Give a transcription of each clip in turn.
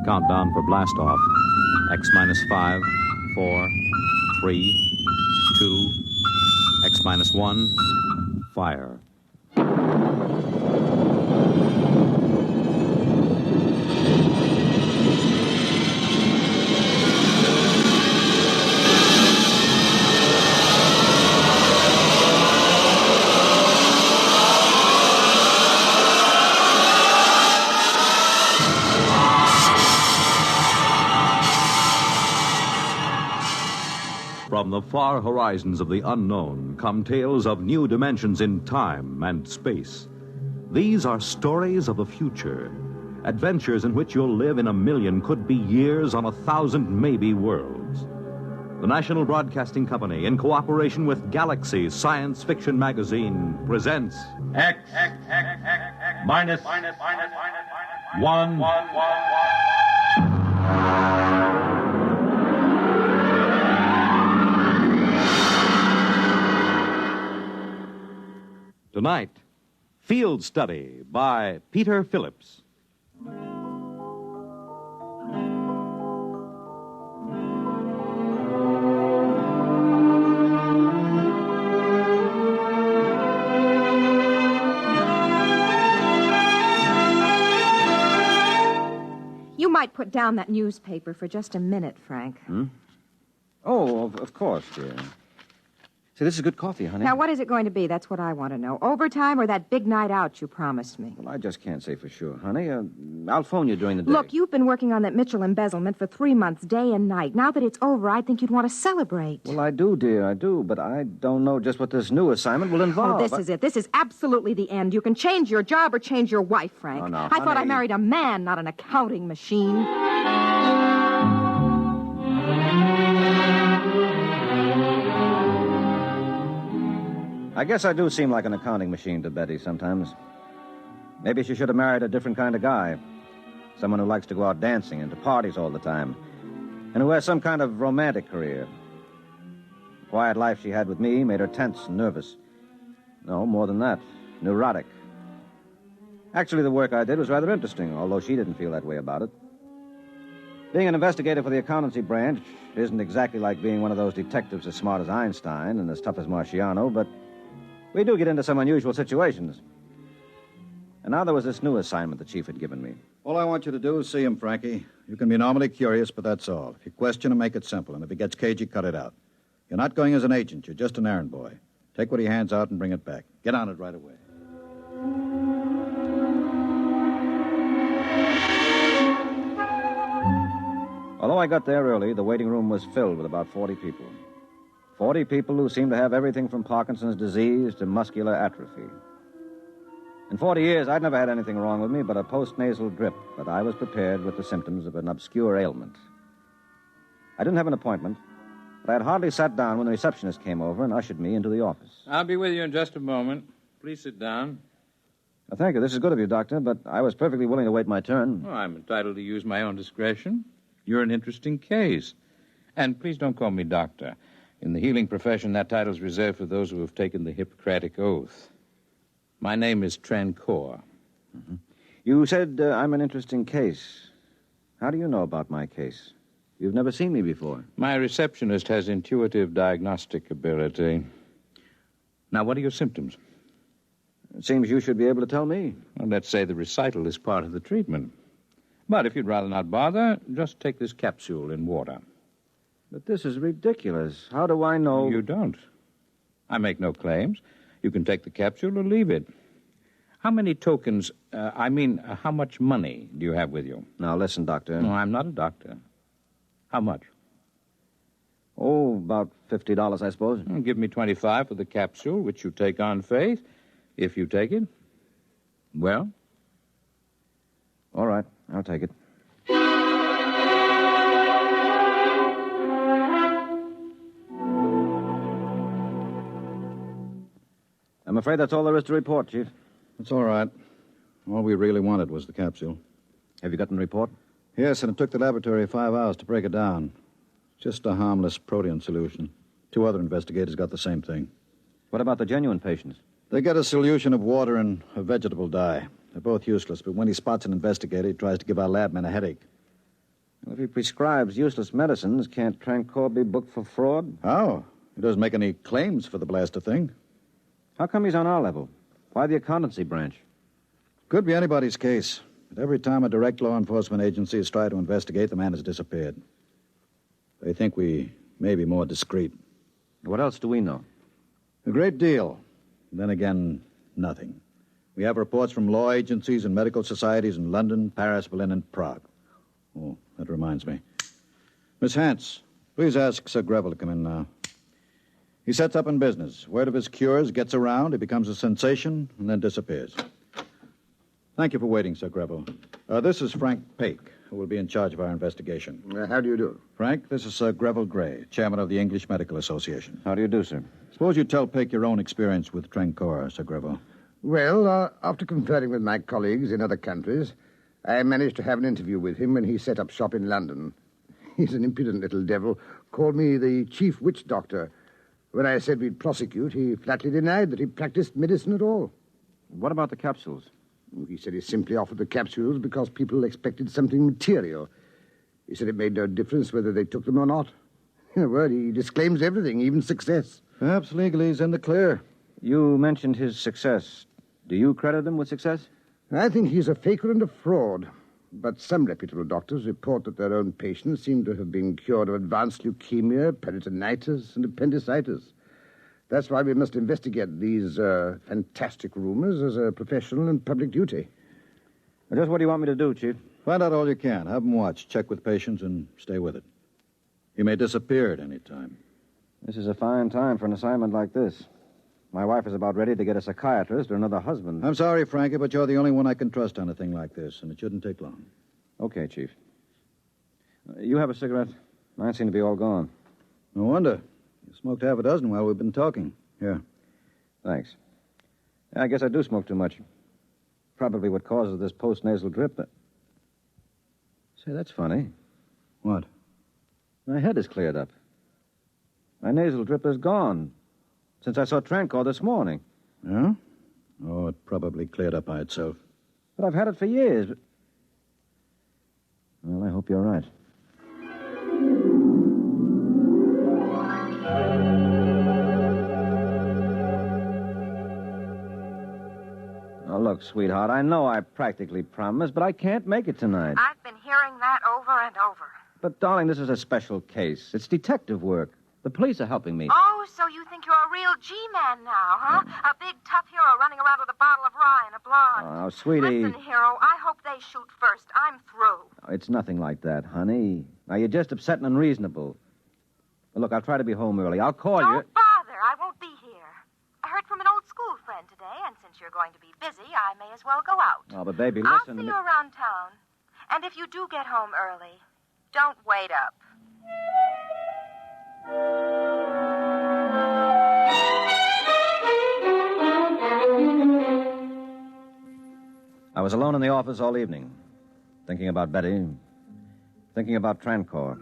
Countdown for blast off. X minus 5, 4, 3, 2, X minus 1, fire. From the far horizons of the unknown come tales of new dimensions in time and space. These are stories of the future, adventures in which you'll live in a million, could be years, on 1,000 maybe worlds. The National Broadcasting Company, in cooperation with Galaxy Science Fiction Magazine, presents X minus 1. Tonight, Field Study by Peter Phillips. You might put down that newspaper for just a minute, Frank. Oh, of course, dear. See, this is good coffee, honey. Now, what is it going to be? That's what I want to know. Overtime or that big night out you promised me? Well, I just can't say for sure, honey. I'll phone you during the day. Look, you've been working on that Mitchell embezzlement for 3 months, day and night. Now that it's over, I think you'd want to celebrate. Well, I do, dear, I do. But I don't know just what this new assignment will involve. Oh, this is it. This is absolutely the end. You can change your job or change your wife, Frank. Oh, no, I thought I honey. married a man, not an accounting machine. I guess I do seem like an accounting machine to Betty sometimes. Maybe she should have married a different kind of guy. Someone who likes to go out dancing and to parties all the time. And who has some kind of romantic career. The quiet life she had with me made her tense and nervous. No, more than that. Neurotic. Actually, the work I did was rather interesting, although she didn't feel that way about it. Being an investigator for the accountancy branch isn't exactly like being one of those detectives as smart as Einstein and as tough as Marciano, but we do get into some unusual situations. And now there was this new assignment the chief had given me. All I want you to do is see him, Frankie. You can be normally curious, but that's all. If you question him, make it simple. And if he gets cagey, cut it out. You're not going as an agent. You're just an errand boy. Take what he hands out and bring it back. Get on it right away. Although I got there early, the waiting room was filled with about 40 people. 40 people who seemed to have everything from Parkinson's disease to muscular atrophy. In 40 years, I'd never had anything wrong with me but a postnasal drip, but I was prepared with the symptoms of an obscure ailment. I didn't have an appointment, but I had hardly sat down when the receptionist came over and ushered me into the office. I'll be with you in just a moment. Please sit down. Thank you. This is good of you, Doctor, but I was perfectly willing to wait my turn. Oh, I'm entitled to use my own discretion. You're an interesting case. And please don't call me doctor. In the healing profession, that title's reserved for those who have taken the Hippocratic Oath. My name is Trancor. Mm-hmm. You said I'm an interesting case. How do you know about my case? You've never seen me before. My receptionist has intuitive diagnostic ability. Now, what are your symptoms? It seems you should be able to tell me. Well, let's say the recital is part of the treatment. But if you'd rather not bother, just take this capsule in water. But this is ridiculous. How do I know? You don't. I make no claims. You can take the capsule or leave it. How many tokens, how much money do you have with you? Now, listen, Doctor. No, I'm not a doctor. How much? Oh, about $50, I suppose. Well, give me $25 for the capsule, which you take on faith. If you take it, well? All right, I'll take it. I'm afraid that's all there is to report, Chief. That's all right. All we really wanted was the capsule. Have you gotten a report? Yes, and it took the laboratory 5 hours to break it down. Just a harmless protein solution. 2 other investigators got the same thing. What about the genuine patients? They get a solution of water and a vegetable dye. They're both useless, but when he spots an investigator, he tries to give our lab man a headache. Well, if he prescribes useless medicines, can't Trancor be booked for fraud? How? He doesn't make any claims for the blaster thing. How come he's on our level? Why the accountancy branch? Could be anybody's case. But every time a direct law enforcement agency has tried to investigate, the man has disappeared. They think we may be more discreet. What else do we know? A great deal. Then again, nothing. We have reports from law agencies and medical societies in London, Paris, Berlin, and Prague. Oh, that reminds me. Miss Hance, please ask Sir Greville to come in now. He sets up in business. Word of his cures gets around, he becomes a sensation, and then disappears. Thank you for waiting, Sir Greville. This is Frank Pake, who will be in charge of our investigation. How do you do? Frank, this is Sir Greville Gray, chairman of the English Medical Association. How do you do, sir? Suppose you tell Pake your own experience with Trancor, Sir Greville. Well, after conferring with my colleagues in other countries, I managed to have an interview with him when he set up shop in London. He's an impudent little devil, called me the chief witch doctor. When I said we'd prosecute, he flatly denied that he practiced medicine at all. What about the capsules? He said he simply offered the capsules because people expected something material. He said it made no difference whether they took them or not. In a word, he disclaims everything, even success. Perhaps legally he's in the clear. You mentioned his success. Do you credit him with success? I think he's a faker and a fraud. But some reputable doctors report that their own patients seem to have been cured of advanced leukemia, peritonitis, and appendicitis. That's why we must investigate these fantastic rumors as a professional and public duty. Just what do you want me to do, Chief? Find out all you can. Have him watched. Check with patients and stay with it. He may disappear at any time. This is a fine time for an assignment like this. My wife is about ready to get a psychiatrist or another husband. I'm sorry, Frankie, but you're the only one I can trust on a thing like this, and it shouldn't take long. Okay, Chief. You have a cigarette? Mine seem to be all gone. No wonder. You smoked half a dozen while we've been talking. Here. Thanks. I guess I do smoke too much. Probably what causes this post-nasal drip. Say, that's funny. What? My head is cleared up. My nasal drip is gone since I saw Trancor this morning. Yeah? Oh, it probably cleared up by itself. But I've had it for years. Well, I hope you're right. Oh, look, sweetheart, I know I practically promised, but I can't make it tonight. I've been hearing that over and over. But, darling, this is a special case. It's detective work. The police are helping me. Oh, so you think you're a real G-man now, huh? A big, tough hero running around with a bottle of rye and a blonde. Oh, sweetie. Listen, hero, I hope they shoot first. I'm through. Oh, it's nothing like that, honey. Now, you're just upset and unreasonable. Well, look, I'll try to be home early. I'll call you. Don't bother. I won't be here. I heard from an old school friend today, and since you're going to be busy, I may as well go out. Oh, but, baby, I'll listen. see you around town. And if you do get home early, don't wait up. I was alone in the office all evening, thinking about Betty, thinking about Trancor.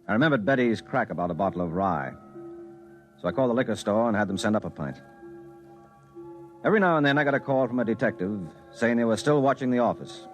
I remembered Betty's crack about a bottle of rye, so I called the liquor store and had them send up a pint. Every now and then I got a call from a detective saying they were still watching the office.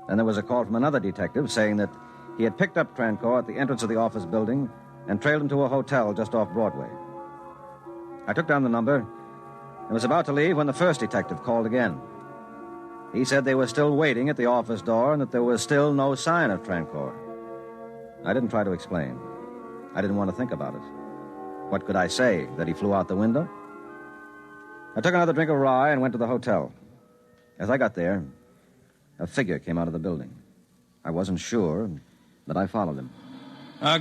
Then there was a call from another detective saying that he had picked up Trancor at the entrance of the office building and trailed him to a hotel just off Broadway. I took down the number and was about to leave when the first detective called again. He said they were still waiting at the office door and that there was still no sign of Trancor. I didn't try to explain. I didn't want to think about it. What could I say? That he flew out the window? I took another drink of rye and went to the hotel. As I got there, a figure came out of the building. I wasn't sure, but I followed him.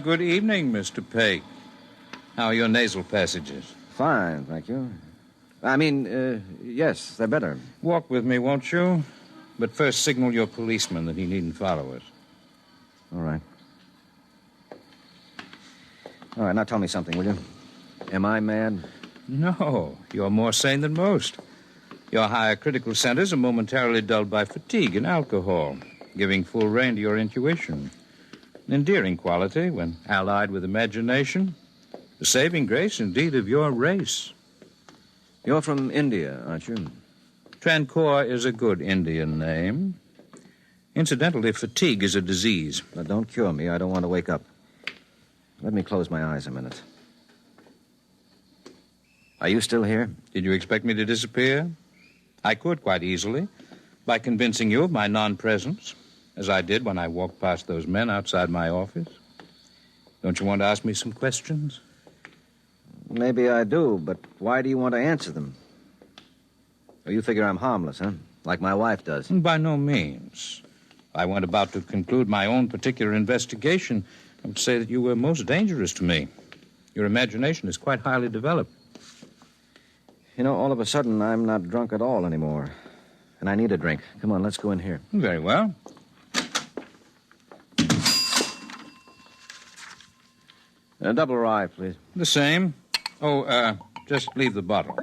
Good evening, Mr. Pake. How are your nasal passages? Fine, thank you. Yes, they're better. Walk with me, won't you? But first signal your policeman that he needn't follow us. All right. All right, now tell me something, will you? Am I mad? No, you're more sane than most. Your higher critical centers are momentarily dulled by fatigue and alcohol, giving full rein to your intuition. An endearing quality when allied with imagination. The saving grace, indeed, of your race. You're from India, aren't you? Trancor is a good Indian name. Incidentally, fatigue is a disease. Now, don't cure me. I don't want to wake up. Let me close my eyes a minute. Are you still here? Did you expect me to disappear? I could quite easily, by convincing you of my non-presence, as I did when I walked past those men outside my office. Don't you want to ask me some questions? Maybe I do, but why do you want to answer them? Oh, you figure I'm harmless, huh? Like my wife does. By no means. I went about to conclude my own particular investigation. I would say that you were most dangerous to me. Your imagination is quite highly developed. You know, all of a sudden, I'm not drunk at all anymore. And I need a drink. Come on, let's go in here. Very well. A double rye, please. The same. Oh, just leave the bottle.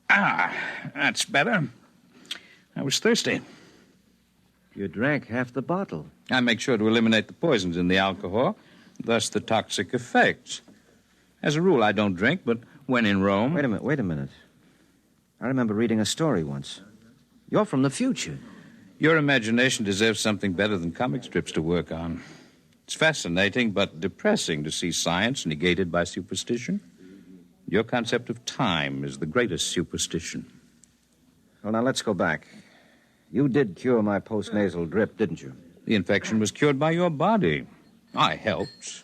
Ah, that's better. I was thirsty. You drank half the bottle. I make sure to eliminate the poisons in the alcohol, thus the toxic effects. As a rule, I don't drink, but when in Rome... Wait a minute. I remember reading a story once. You're from the future. Your imagination deserves something better than comic strips to work on. It's fascinating, but depressing to see science negated by superstition. Your concept of time is the greatest superstition. Well, now, let's go back. You did cure my postnasal drip, didn't you? The infection was cured by your body. I helped.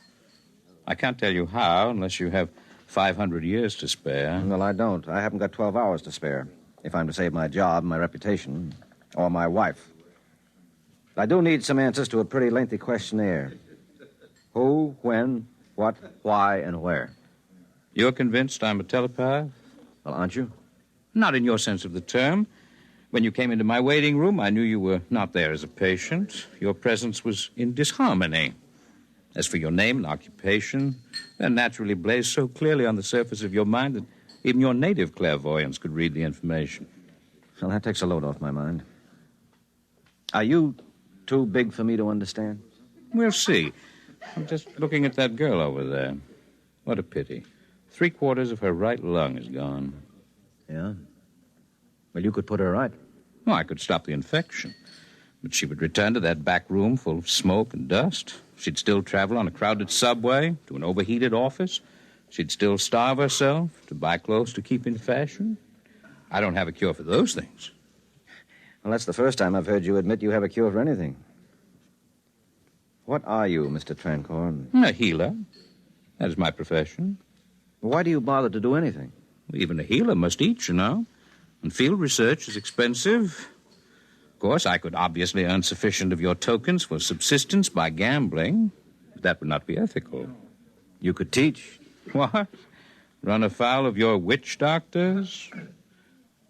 I can't tell you how unless you have 500 years to spare. Well, I don't. I haven't got 12 hours to spare if I'm to save my job, my reputation, or my wife. I do need some answers to a pretty lengthy questionnaire. Who, when, what, why, and where. You're convinced I'm a telepath? Well, aren't you? Not in your sense of the term. When you came into my waiting room, I knew you were not there as a patient. Your presence was in disharmony. As for your name and occupation, they're naturally blazed so clearly on the surface of your mind that even your native clairvoyance could read the information. Well, that takes a load off my mind. Are you too big for me to understand? We'll see. I'm just looking at that girl over there. What a pity. 3/4 of her right lung is gone. Yeah? Well, you could put her right. Well, I could stop the infection. But she would return to that back room full of smoke and dust. She'd still travel on a crowded subway to an overheated office. She'd still starve herself to buy clothes to keep in fashion. I don't have a cure for those things. Well, that's the first time I've heard you admit you have a cure for anything. What are you, Mr. Trancorn? A healer. That is my profession. Why do you bother to do anything? Even a healer must eat, you know. And field research is expensive. Of course, I could obviously earn sufficient of your tokens for subsistence by gambling. But that would not be ethical. You could teach. What? Run afoul of your witch doctors?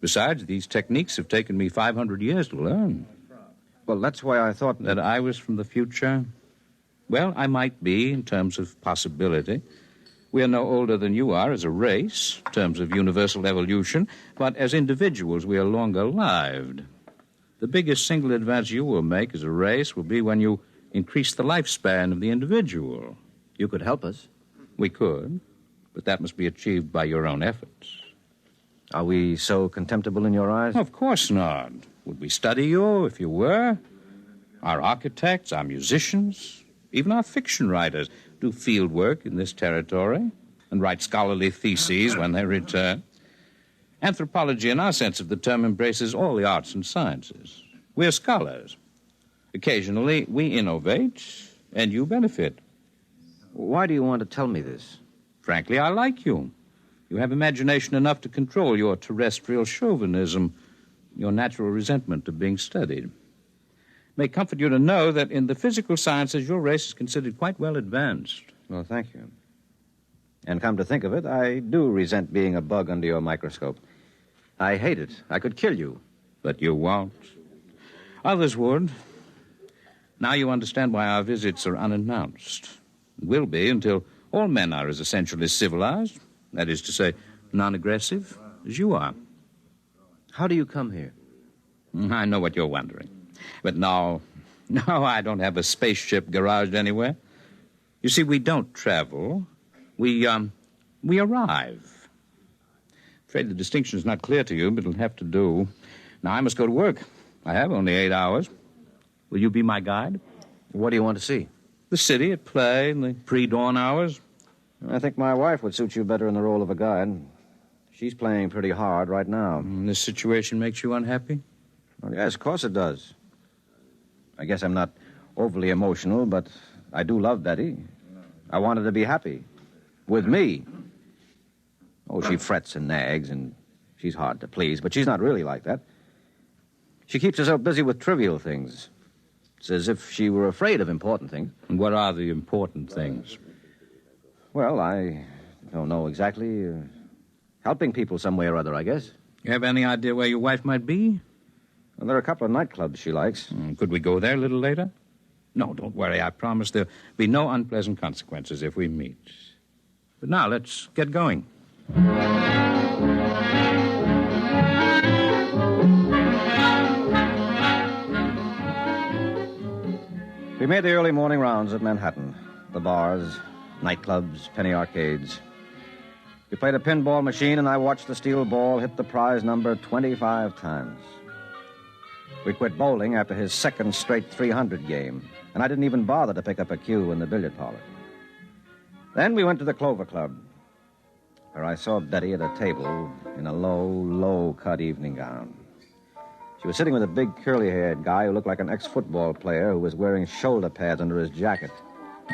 Besides, these techniques have taken me 500 years to learn. Well, that's why I thought That I was from the future? Well, I might be in terms of possibility. We are no older than you are as a race, in terms of universal evolution, but as individuals we are longer lived. The biggest single advance you will make as a race will be when you increase the lifespan of the individual. You could help us. We could, but that must be achieved by your own efforts. Are we so contemptible in your eyes? Of course not. Would we study you if you were? Our architects, our musicians, even our fiction writers do field work in this territory and write scholarly theses when they return. Anthropology, in our sense of the term, embraces all the arts and sciences. We're scholars. Occasionally, we innovate, and you benefit. Why do you want to tell me this? Frankly, I like you. You have imagination enough to control your terrestrial chauvinism, your natural resentment of being studied. It may comfort you to know that in the physical sciences, your race is considered quite well advanced. Well, thank you. And come to think of it, I do resent being a bug under your microscope. I hate it. I could kill you. But you won't. Others would. Now you understand why our visits are unannounced. Will be until all men are as essentially civilized, that is to say, non-aggressive, as you are. How do you come here? I know what you're wondering. But no, I don't have a spaceship garaged anywhere. You see, we don't travel. We we arrive. Afraid the distinction is not clear to you, but it'll have to do. Now, I must go to work. I have only 8 hours. Will you be my guide? What do you want to see? The city at play in the pre-dawn hours. I think my wife would suit you better in the role of a guide. She's playing pretty hard right now. This situation makes you unhappy? Well, yes, of course it does. I guess I'm not overly emotional, but I do love Betty. I want her to be happy. With me. Oh, she frets and nags, and she's hard to please, but she's not really like that. She keeps herself busy with trivial things. It's as if she were afraid of important things. And what are the important things? Well, I don't know exactly. Helping people some way or other, I guess. You have any idea where your wife might be? Well, there are a couple of nightclubs she likes. Could we go there a little later? No, don't worry. I promise there'll be no unpleasant consequences if we meet. But now, let's get going. We made the early morning rounds of Manhattan. The bars, nightclubs, penny arcades. We played a pinball machine, and I watched the steel ball hit the prize number 25 times. We quit bowling after his second straight 300 game, and I didn't even bother to pick up a cue in the billiard parlor. Then we went to the Clover Club, where I saw Betty at a table in a low-cut evening gown. She was sitting with a big curly-haired guy who looked like an ex-football player who was wearing shoulder pads under his jacket.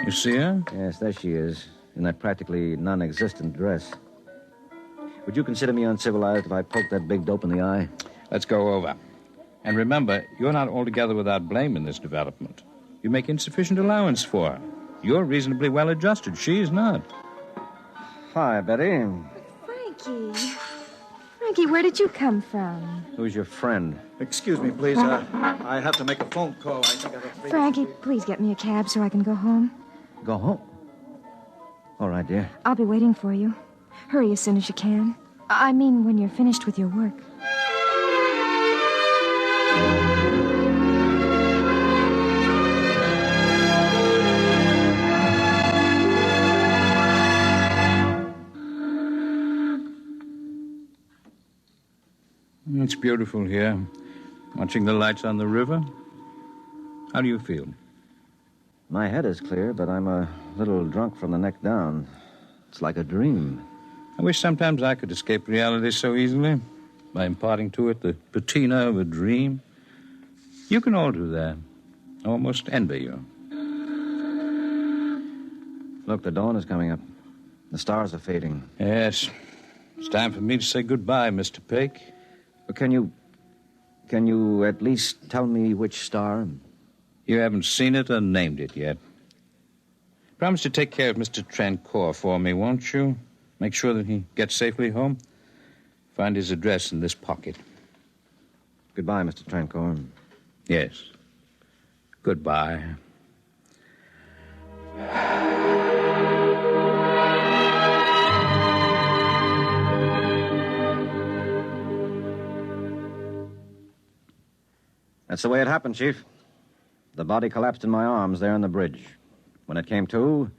You see her? Yes, there she is, in that practically non-existent dress. Would you consider me uncivilized if I poked that big dope in the eye? Let's go over. And remember, you're not altogether without blame in this development. You make insufficient allowance for her. You're reasonably well adjusted. She's not. Hi, Betty. Frankie, where did you come from? Who's your friend? Excuse me, please. I have to make a phone call. I think I've... Frankie, please get me a cab so I can go home. Go home. All right, dear. I'll be waiting for you. Hurry as soon as you can. I mean, when you're finished with your work. It's beautiful here, watching the lights on the river. How do you feel? My head is clear, but I'm a little drunk from the neck down. It's like a dream. I wish sometimes I could escape reality so easily, by imparting to it the patina of a dream. You can all do that. I almost envy you. Look, the dawn is coming up. The stars are fading. Yes. It's time for me to say goodbye, Mr. Pake. Can you at least tell me which star? You haven't seen it or named it yet. Promise to take care of Mr. Trancour for me, won't you? Make sure that he gets safely home. Find his address in this pocket. Goodbye, Mr. Trancour. Yes. Goodbye. That's the way it happened, Chief. The body collapsed in my arms there on the bridge. When it came to,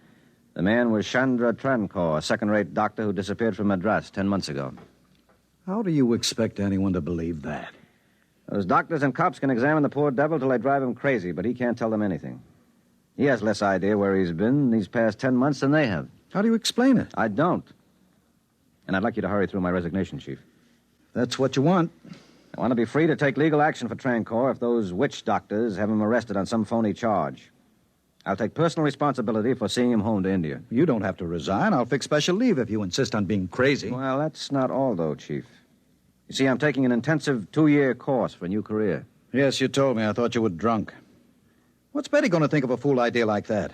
the man was Chandra Trancour, a second-rate doctor who disappeared from Madras 10 months ago. How do you expect anyone to believe that? Those doctors and cops can examine the poor devil till they drive him crazy, but he can't tell them anything. He has less idea where he's been these past 10 months than they have. How do you explain it? I don't. And I'd like you to hurry through my resignation, Chief. That's what you want. I want to be free to take legal action for Trancour if those witch doctors have him arrested on some phony charge. I'll take personal responsibility for seeing him home to India. You don't have to resign. I'll fix special leave if you insist on being crazy. Well, that's not all, though, Chief. You see, I'm taking an intensive 2-year course for a new career. Yes, you told me. I thought you were drunk. What's Betty going to think of a fool idea like that?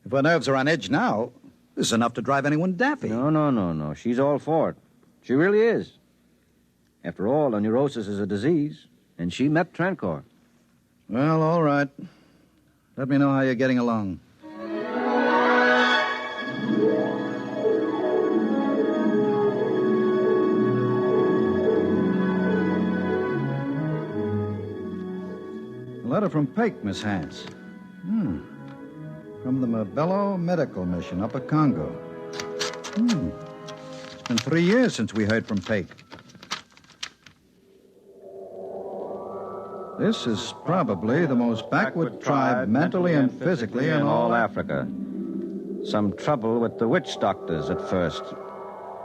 If her nerves are on edge now, this is enough to drive anyone daffy. No. She's all for it. She really is. After all, a neurosis is a disease, and she met Trancour. Well, all right. Let me know how you're getting along. A letter from Pake, Miss Hance. From the Mabello Medical Mission, Upper Congo. been 3 years since we heard from Pate. This is probably the most backward tribe mentally and physically in all Africa. Some trouble with the witch doctors at first,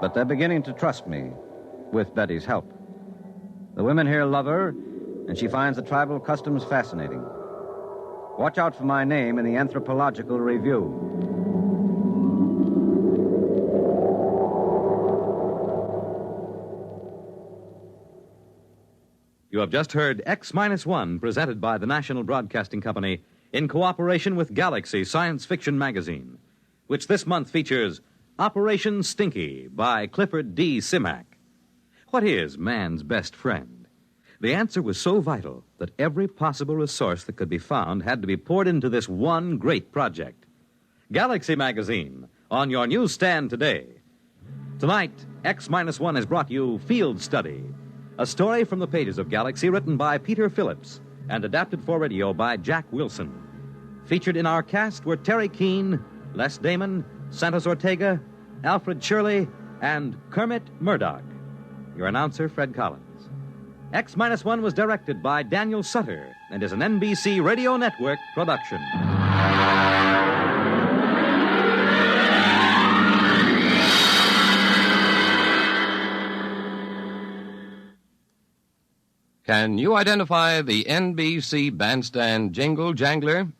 but they're beginning to trust me, with Betty's help. The women here love her, and she finds the tribal customs fascinating. Watch out for my name in the Anthropological Review. You have just heard X-1, presented by the National Broadcasting Company in cooperation with Galaxy Science Fiction Magazine, which this month features Operation Stinky by Clifford D. Simak. What is man's best friend? The answer was so vital that every possible resource that could be found had to be poured into this one great project. Galaxy Magazine, on your newsstand today. Tonight, X-1 has brought you Field Study, a story from the pages of Galaxy written by Peter Phillips and adapted for radio by Jack Willson. Featured in our cast were Terry Keane, Les Damon, Santos Ortega, Alfred Shirley, and Kermit Murdoch. Your announcer, Fred Collins. X-1 was directed by Daniel Sutter and is an NBC Radio Network production. Can you identify the NBC bandstand jingle jangler?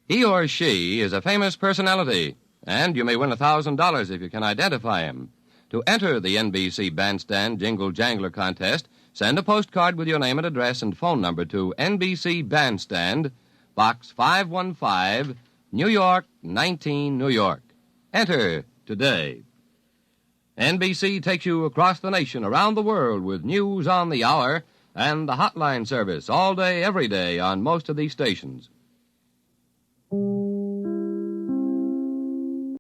He or she is a famous personality, and you may win $1,000 if you can identify him. To enter the NBC bandstand jingle jangler contest, send a postcard with your name and address and phone number to NBC Bandstand, Box 515, New York, 19, New York. Enter today. NBC takes you across the nation, around the world, with news on the hour and the hotline service all day, every day on most of these stations.